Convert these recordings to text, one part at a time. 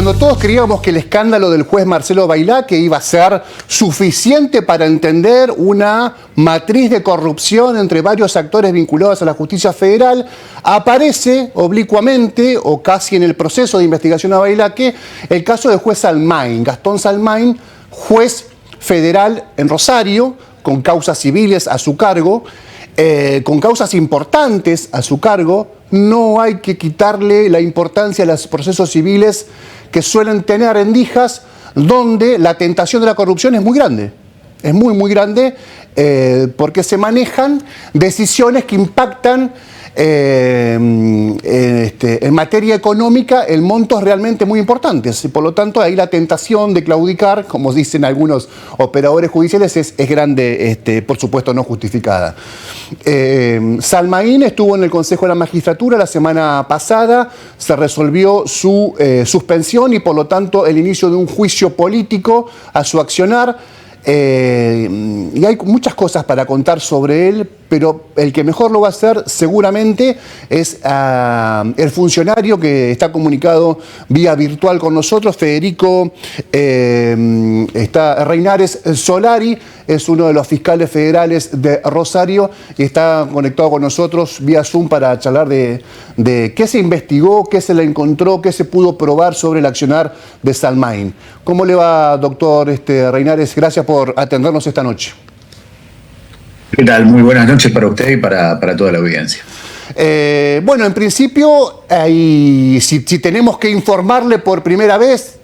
Cuando todos creíamos que el escándalo del juez Marcelo Bailaque iba a ser suficiente para entender una matriz de corrupción entre varios actores vinculados a la justicia federal, aparece oblicuamente o casi en el proceso de investigación a Bailaque el caso del juez Salmain, Gastón Salmain, juez federal en Rosario, con causas civiles a su cargo, con causas importantes a su cargo. No hay que quitarle la importancia a los procesos civiles que suelen tener rendijas donde la tentación de la corrupción es muy grande. Es muy, muy grande porque se manejan decisiones que impactan en materia económica en montos realmente muy importantes. Y por lo tanto, ahí la tentación de claudicar, como dicen algunos operadores judiciales, es grande, por supuesto no justificada. Salmain estuvo en el Consejo de la Magistratura la semana pasada, se resolvió su suspensión y por lo tanto el inicio de un juicio político a su accionar. Y hay muchas cosas para contar sobre él, pero el que mejor lo va a hacer seguramente es el funcionario que está comunicado vía virtual con nosotros, Federico Reinares Solari, es uno de los fiscales federales de Rosario y está conectado con nosotros vía Zoom para charlar de qué se investigó, qué se le encontró, qué se pudo probar sobre el accionar de Salmain. ¿Cómo le va, doctor Reinares? Gracias por atendernos esta noche. ¿Qué tal? Muy buenas noches para usted y para toda la audiencia. Bueno, en principio, si tenemos que informarle por primera vez,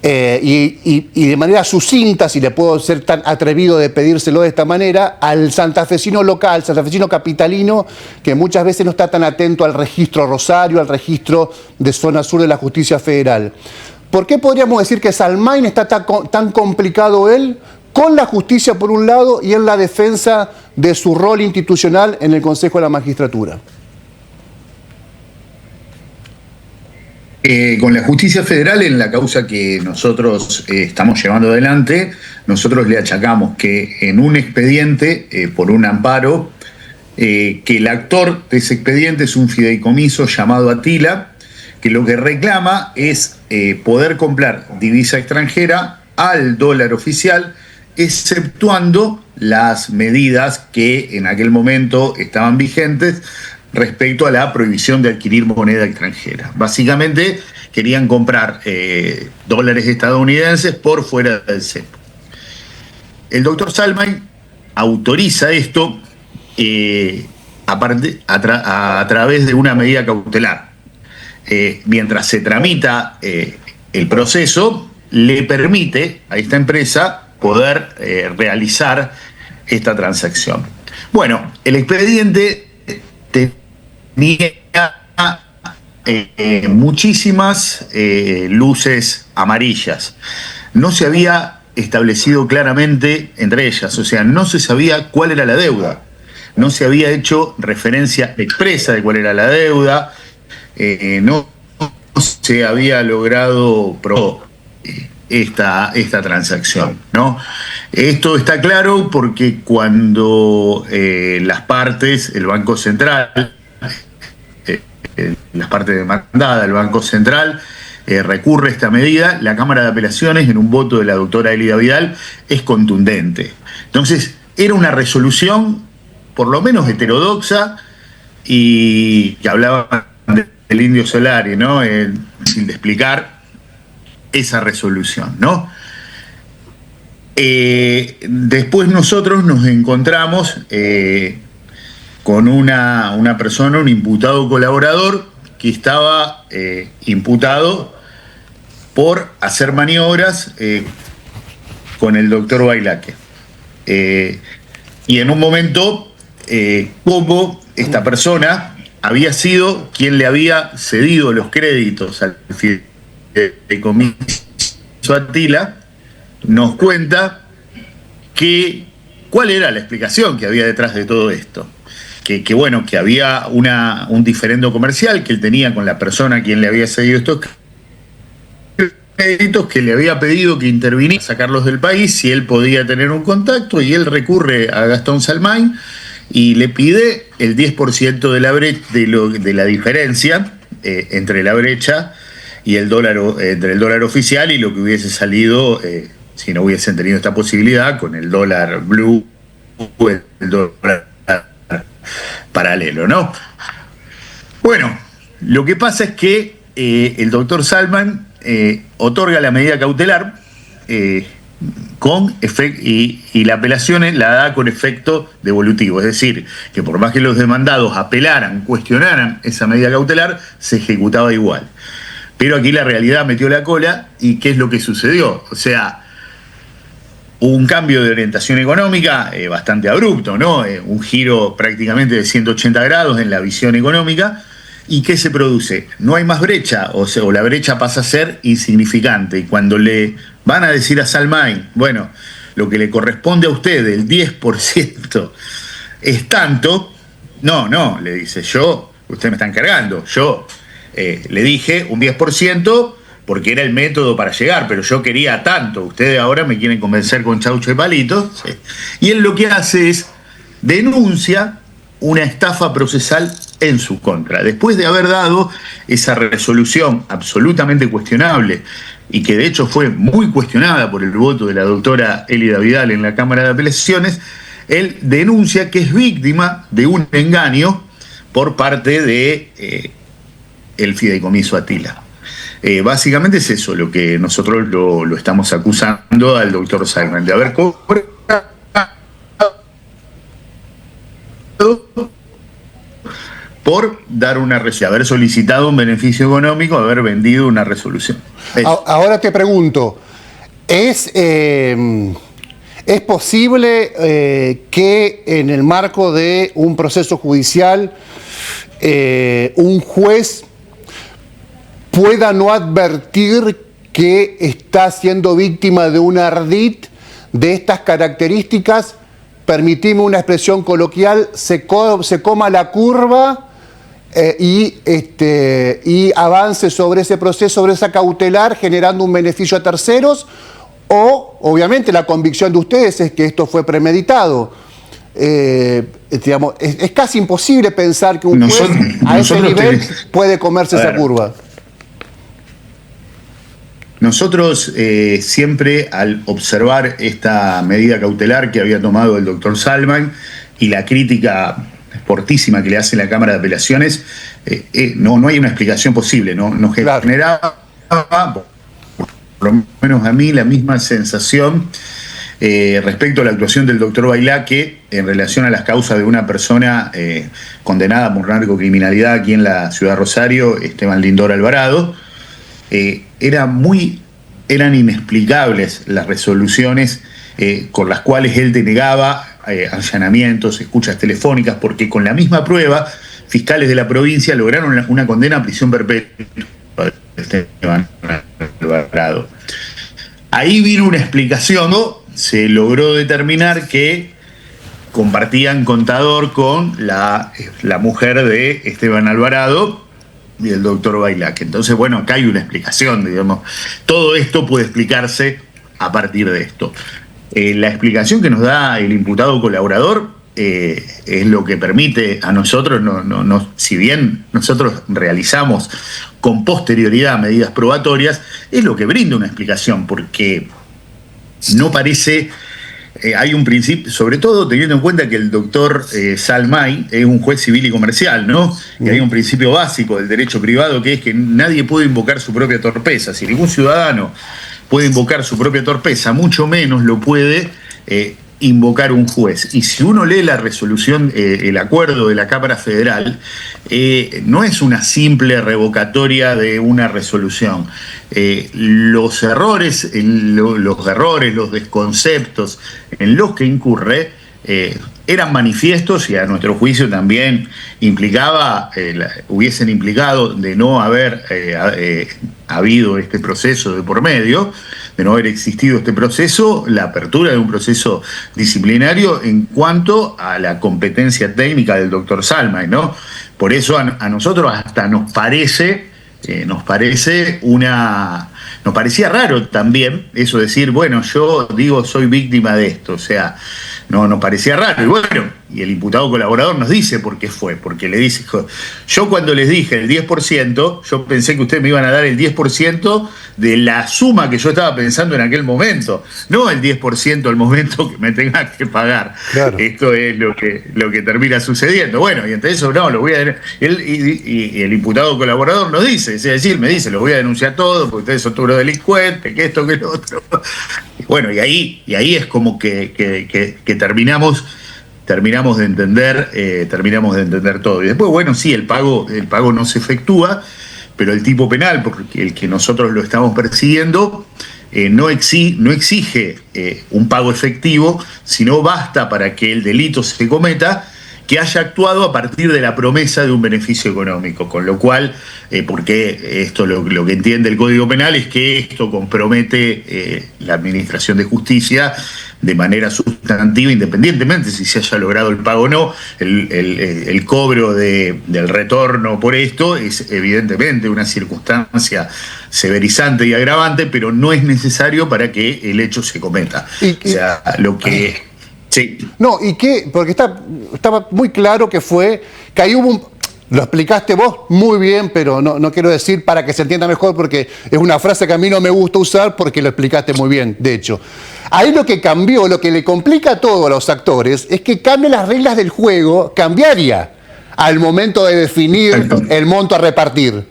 y de manera sucinta, si le puedo ser tan atrevido de pedírselo de esta manera, al santafesino local, santafesino capitalino, que muchas veces no está tan atento al registro Rosario, al registro de zona sur de la justicia federal. ¿Por qué podríamos decir que Salmain está tan complicado él con la justicia por un lado y en la defensa de su rol institucional en el Consejo de la Magistratura? Con la justicia federal, en la causa que nosotros estamos llevando adelante, nosotros le achacamos que en un expediente, por un amparo, que el actor de ese expediente es un fideicomiso llamado Atila, que lo que reclama es poder comprar divisa extranjera al dólar oficial, exceptuando las medidas que en aquel momento estaban vigentes respecto a la prohibición de adquirir moneda extranjera. Básicamente querían comprar dólares estadounidenses por fuera del cepo. El doctor Salmain autoriza esto a través de una medida cautelar. Mientras se tramita el proceso, le permite a esta empresa poder realizar esta transacción. Bueno, el expediente tenía muchísimas luces amarillas. No se había establecido claramente entre ellas, o sea, no se sabía cuál era la deuda. No se había hecho referencia expresa de cuál era la deuda. No se había logrado probar esta transacción, ¿no? Esto está claro porque cuando las partes, el Banco Central, las partes demandadas, el Banco Central, recurre a esta medida, la Cámara de Apelaciones, en un voto de la doctora Elida Vidal, es contundente. Entonces, era una resolución, por lo menos heterodoxa, y que hablaba del Indio Solari, ¿no? Sin explicar esa resolución, ¿no? Después nosotros nos encontramos con una persona, un imputado colaborador, que estaba imputado por hacer maniobras con el doctor Bailaque. Y en un momento, como esta persona había sido quien le había cedido los créditos al fideicomiso Atila, nos cuenta cuál era la explicación que había detrás de todo esto. Que bueno, que había un diferendo comercial que él tenía con la persona a quien le había cedido estos créditos, que le había pedido que interviniera, sacarlos del país, si él podía tener un contacto, y él recurre a Gastón Salmain y le pide el 10% de la diferencia entre la brecha y el dólar, entre el dólar oficial y lo que hubiese salido si no hubiesen tenido esta posibilidad con el dólar blue, el dólar paralelo, ¿no? Bueno, lo que pasa es que el doctor Salman otorga la medida cautelar con y la apelación la da con efecto devolutivo, es decir, que por más que los demandados apelaran, cuestionaran esa medida cautelar, se ejecutaba igual. Pero aquí la realidad metió la cola y ¿qué es lo que sucedió? O sea, hubo un cambio de orientación económica bastante abrupto, ¿no? Un giro prácticamente de 180 grados en la visión económica. ¿Y qué se produce? No hay más brecha, o la brecha pasa a ser insignificante. Y cuando le van a decir a Salman, bueno, lo que le corresponde a usted, el 10%, es tanto, no, le dice, usted me está encargando, yo le dije un 10% porque era el método para llegar, pero yo quería tanto, ustedes ahora me quieren convencer con chaucho de palitos. ¿Sí? Y él lo que hace es denuncia una estafa procesal en su contra, después de haber dado esa resolución absolutamente cuestionable y que de hecho fue muy cuestionada por el voto de la doctora Elida Vidal en la Cámara de Apelaciones. Él denuncia que es víctima de un engaño por parte de el fideicomiso Atila. Básicamente es eso lo que nosotros lo estamos acusando al doctor Salman, de haber cobrado por dar haber solicitado un beneficio económico, haber vendido una resolución. Ahora te pregunto, ¿es posible que en el marco de un proceso judicial un juez pueda no advertir que está siendo víctima de un ardid de estas características? Permitime una expresión coloquial, se coma la curva y avance sobre ese proceso, sobre esa cautelar, generando un beneficio a terceros, o obviamente la convicción de ustedes es que esto fue premeditado. Digamos, es casi imposible pensar que un juez a ese nivel puede comerse esa curva. Nosotros siempre, al observar esta medida cautelar que había tomado el doctor Salman y la crítica fortísima que le hace la Cámara de Apelaciones, no hay una explicación posible, ¿no? Nos generaba, por lo menos a mí, la misma sensación respecto a la actuación del doctor Bailaque en relación a las causas de una persona condenada por narcocriminalidad aquí en la ciudad de Rosario, Esteban Lindor Alvarado. Eran inexplicables las resoluciones con las cuales él denegaba allanamientos, escuchas telefónicas, porque con la misma prueba, fiscales de la provincia lograron una condena a prisión perpetua de Esteban Alvarado. Ahí vino una explicación, ¿no? Se logró determinar que compartían contador con la mujer de Esteban Alvarado y el doctor Bailaque. Entonces, bueno, acá hay una explicación, digamos. Todo esto puede explicarse a partir de esto. La explicación que nos da el imputado colaborador es lo que permite a nosotros, si bien nosotros realizamos con posterioridad medidas probatorias, es lo que brinda una explicación, porque no parece... hay un principio, sobre todo teniendo en cuenta que el doctor Salman es un juez civil y comercial, ¿no? Que hay un principio básico del derecho privado, que es que nadie puede invocar su propia torpeza. Si ningún ciudadano puede invocar su propia torpeza, mucho menos lo puede invocar un juez. Y si uno lee la resolución, el acuerdo de la Cámara Federal, no es una simple revocatoria de una resolución. Los errores, los desconceptos en los que incurre eran manifiestos y a nuestro juicio también hubiesen implicado de no haber habido este proceso de por medio, de no haber existido este proceso, la apertura de un proceso disciplinario en cuanto a la competencia técnica del doctor Salman, ¿no? Por eso a nosotros hasta nos parecía raro también eso, decir, bueno, yo digo soy víctima de esto, o sea, no nos parecía raro. Y bueno, y el imputado colaborador nos dice por qué fue, porque le dice, yo cuando les dije el 10%, yo pensé que ustedes me iban a dar el 10% de la suma que yo estaba pensando en aquel momento, no el 10% al momento que me tenga que pagar. Claro. Esto es lo que termina sucediendo. Bueno, y entre eso, no, lo voy a... Y el imputado colaborador nos dice, es decir, me dice, lo voy a denunciar todo, porque ustedes son todos los delincuentes, que esto, que lo otro. Bueno, y ahí es como que terminamos de entender todo. Y después, bueno, sí, el pago no se efectúa, pero el tipo penal, porque el que nosotros lo estamos persiguiendo, no exige un pago efectivo, sino basta para que el delito se cometa que haya actuado a partir de la promesa de un beneficio económico, con lo cual, porque esto lo que entiende el Código Penal es que esto compromete la administración de justicia de manera sustantiva, independientemente si se haya logrado el pago o no. El cobro del retorno por esto es evidentemente una circunstancia severizante y agravante, pero no es necesario para que el hecho se cometa. O sea, lo que... Sí. No, ¿y qué? Porque estaba muy claro que ahí hubo lo explicaste vos muy bien, pero no quiero decir para que se entienda mejor, porque es una frase que a mí no me gusta usar, porque lo explicaste muy bien, de hecho. Ahí lo que cambió, lo que le complica todo a los actores, es que cambian las reglas del juego cambiaria al momento de definir el monto a repartir.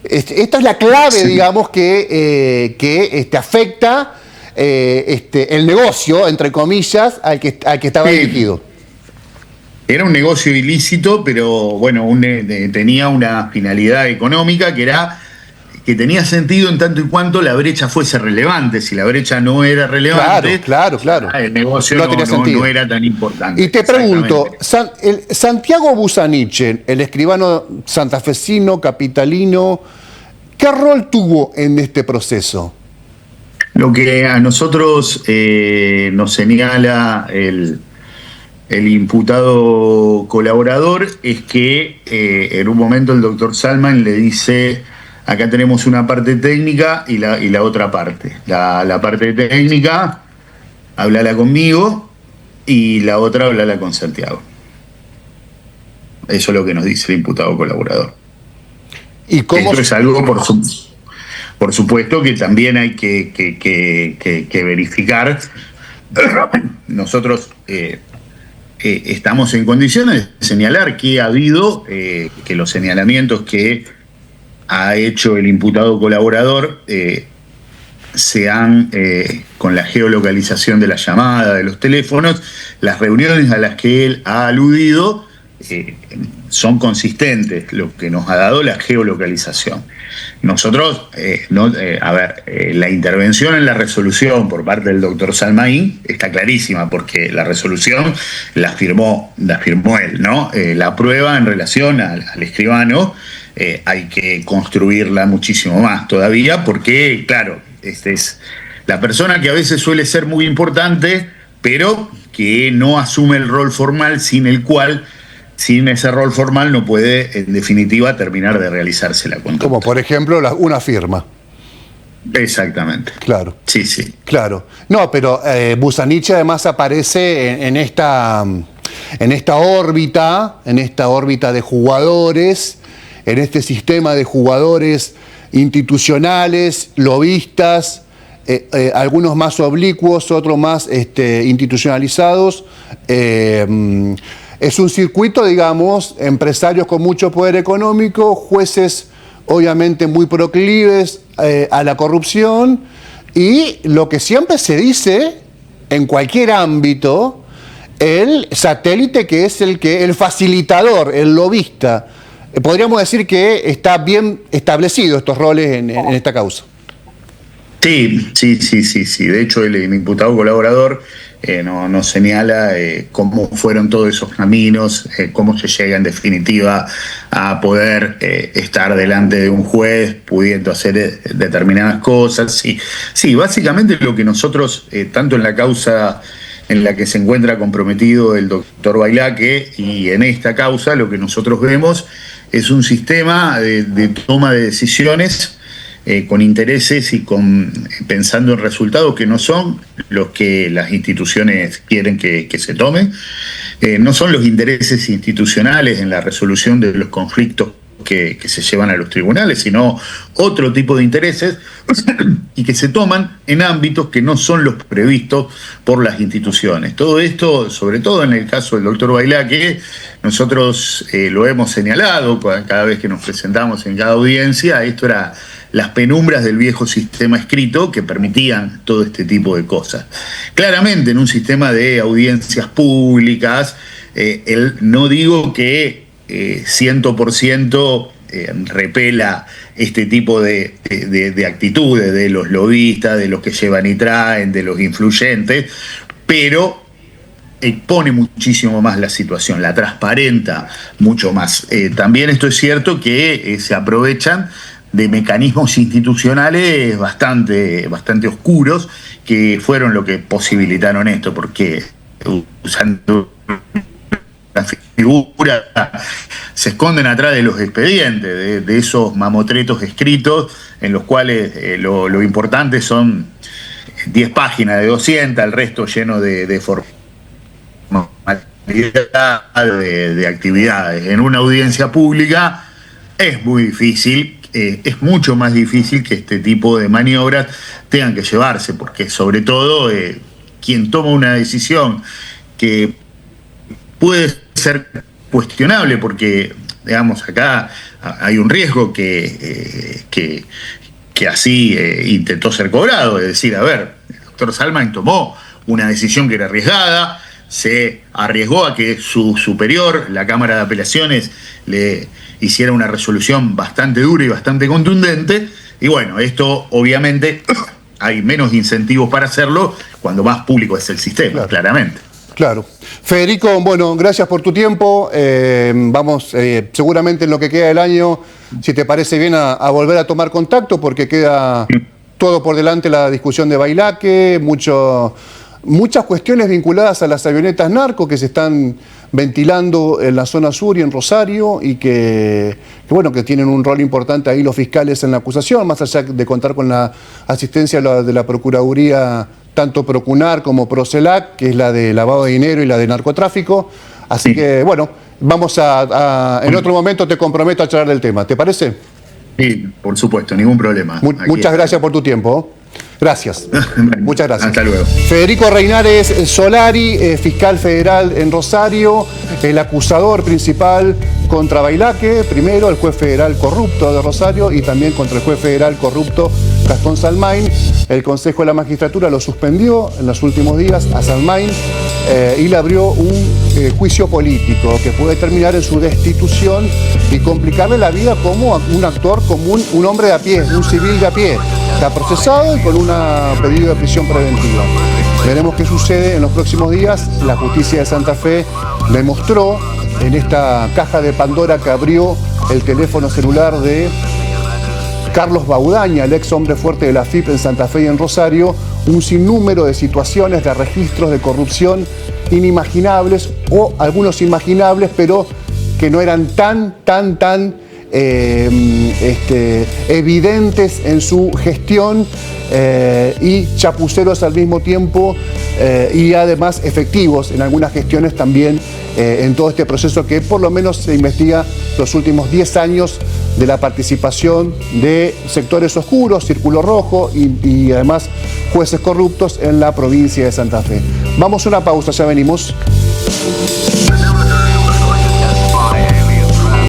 Esta es la clave, sí, digamos, que afecta el negocio, entre comillas, al que estaba dirigido. Era un negocio ilícito, pero bueno, tenía una finalidad económica que tenía sentido en tanto y cuanto la brecha fuese relevante. Si la brecha no era relevante, claro. El negocio no era tan importante. Y te pregunto, Santiago Busaniche, el escribano santafesino, capitalino, ¿qué rol tuvo en este proceso? Lo que a nosotros nos señala el imputado colaborador es que en un momento el doctor Salman le dice: acá tenemos una parte técnica y la otra parte. La parte técnica, háblala conmigo, y la otra, háblala con Santiago. Eso es lo que nos dice el imputado colaborador. ¿Y cómo? Esto es algo, por supuesto, que también hay que verificar. Nosotros estamos en condiciones de señalar que ha habido, que los señalamientos que ha hecho el imputado colaborador sean con la geolocalización de la llamada, de los teléfonos, las reuniones a las que él ha aludido son consistentes, lo que nos ha dado la geolocalización. Nosotros, la intervención en la resolución por parte del doctor Salmaín está clarísima, porque la resolución la firmó él, ¿no? La prueba en relación al escribano hay que construirla muchísimo más todavía, porque, claro, es la persona que a veces suele ser muy importante, pero que no asume el rol formal, sin ese rol formal no puede, en definitiva, terminar de realizarse la conducta. Como, por ejemplo, una firma. Exactamente. Claro. Sí. Claro. No, pero Busaniche además aparece en esta órbita de jugadores, en este sistema de jugadores institucionales, lobistas, algunos más oblicuos, otros más institucionalizados. Es un circuito, digamos, empresarios con mucho poder económico, jueces obviamente muy proclives a la corrupción, y lo que siempre se dice en cualquier ámbito, el satélite que es el facilitador, el lobista. Podríamos decir que está bien establecido estos roles en esta causa. Sí. De hecho, el imputado colaborador nos señala cómo fueron todos esos caminos, cómo se llega en definitiva a poder estar delante de un juez pudiendo hacer determinadas cosas. Sí, básicamente lo que nosotros, tanto en la causa en la que se encuentra comprometido el doctor Bailaque y en esta causa, lo que nosotros vemos es un sistema de toma de decisiones con intereses y pensando en resultados que no son los que las instituciones quieren que se tome. No son los intereses institucionales en la resolución de los conflictos que se llevan a los tribunales, sino otro tipo de intereses y que se toman en ámbitos que no son los previstos por las instituciones. Todo esto, sobre todo en el caso del doctor Bailaque, nosotros lo hemos señalado cada vez que nos presentamos en cada audiencia. Esto era las penumbras del viejo sistema escrito que permitían todo este tipo de cosas. Claramente en un sistema de audiencias públicas, no digo que 100% repela este tipo de actitudes de los lobistas, de los que llevan y traen, de los influyentes, pero expone muchísimo más la situación, la transparenta mucho más. También esto es cierto que se aprovechan de mecanismos institucionales bastante oscuros, que fueron lo que posibilitaron esto, porque usando la figura se esconden atrás de los expedientes, de esos mamotretos escritos en los cuales lo importante son 10 páginas de 200, el resto lleno de formalidad, de actividades. En una audiencia pública es muy difícil, es mucho más difícil que este tipo de maniobras tengan que llevarse, porque sobre todo quien toma una decisión que puede ser cuestionable, porque digamos acá hay un riesgo que así intentó ser cobrado, es decir, a ver, el doctor Salman tomó una decisión que era arriesgada, se arriesgó a que su superior, la Cámara de Apelaciones, le hiciera una resolución bastante dura y bastante contundente, y bueno, esto obviamente hay menos incentivos para hacerlo cuando más público es el sistema, claro. Claramente. Claro. Federico, bueno, gracias por tu tiempo. Vamos, seguramente en lo que queda del año, si te parece bien, a volver a tomar contacto, porque queda todo por delante la discusión de Bailaque, muchas cuestiones vinculadas a las avionetas narco que se están ventilando en la zona sur y en Rosario, y que tienen un rol importante ahí los fiscales en la acusación, más allá de contar con la asistencia de la Procuraduría, tanto Procunar como Procelac, que es la de lavado de dinero y la de narcotráfico. Así que, bueno, vamos en otro momento te comprometo a charlar del tema. ¿Te parece? Sí, por supuesto, ningún problema. Muchas gracias por tu tiempo. Gracias. Muchas gracias. Hasta luego. Federico Reinares Solari, fiscal federal en Rosario, el acusador principal contra Bailaque, primero el juez federal corrupto de Rosario y también contra el juez federal corrupto Gastón Salmain. El Consejo de la Magistratura lo suspendió en los últimos días a Salmain y le abrió un juicio político que puede terminar en su destitución y complicarle la vida como un actor común, un hombre de a pie, un civil de a pie. Está procesado y con un pedido de prisión preventiva. Veremos qué sucede en los próximos días. La justicia de Santa Fe demostró en esta caja de Pandora que abrió el teléfono celular de Carlos Baudaña, el ex hombre fuerte de la FIP en Santa Fe y en Rosario, un sinnúmero de situaciones, de registros de corrupción inimaginables, o algunos imaginables, pero que no eran tan evidentes en su gestión y chapuceros al mismo tiempo y además efectivos en algunas gestiones también en todo este proceso que por lo menos se investiga los últimos 10 años de la participación de sectores oscuros, Círculo Rojo y además jueces corruptos en la provincia de Santa Fe. Vamos a una pausa, ya venimos.